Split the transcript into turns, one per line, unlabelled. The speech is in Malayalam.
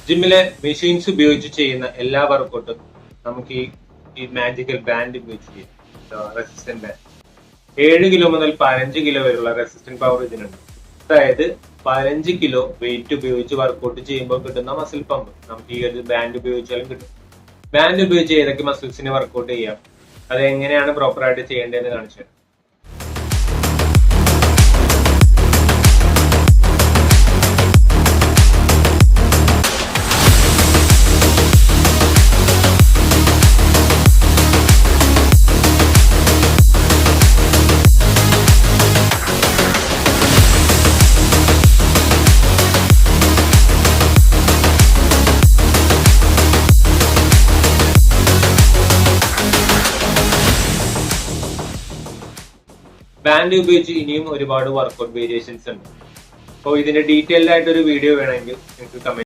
ജിമ്മിലെ മെഷീൻസ് ഉപയോഗിച്ച് ചെയ്യുന്ന എല്ലാ വർക്കൗട്ടും നമുക്ക് ഈ മാജിക്കൽ ബാൻഡ് ഉപയോഗിച്ച് ചെയ്യാം. റെസിസ്റ്റന്റ് ബാൻഡ് 7 കിലോ മുതൽ 15 കിലോ വരെയുള്ള റെസിസ്റ്റന്റ് പവർ ഇതിനുണ്ട്. അതായത് 15 കിലോ വെയിറ്റ് ഉപയോഗിച്ച് വർക്കൗട്ട് ചെയ്യുമ്പോൾ കിട്ടുന്ന മസിൽ പമ്പ് നമുക്ക് ഈ ഒരു ബാൻഡ് ഉപയോഗിച്ചാലും കിട്ടും. ബാൻഡ് ഉപയോഗിച്ച് ഏതൊക്കെ മസിൽസിനെ വർക്കൗട്ട് ചെയ്യാം, അത് എങ്ങനെയാണ് പ്രോപ്പറായിട്ട് ചെയ്യേണ്ടതെന്ന് കാണിച്ചു തരാം. ബാൻഡ് ഉപയോഗിച്ച് ഇനിയും ഒരുപാട് വർക്കൗട്ട് വേരിയേഷൻസ് ഉണ്ട്. അപ്പോൾ ഇതിന്റെ ഡീറ്റെയിൽഡ് ആയിട്ട് ഒരു വീഡിയോ വേണമെങ്കിൽ നിങ്ങൾക്ക് കമന്റ്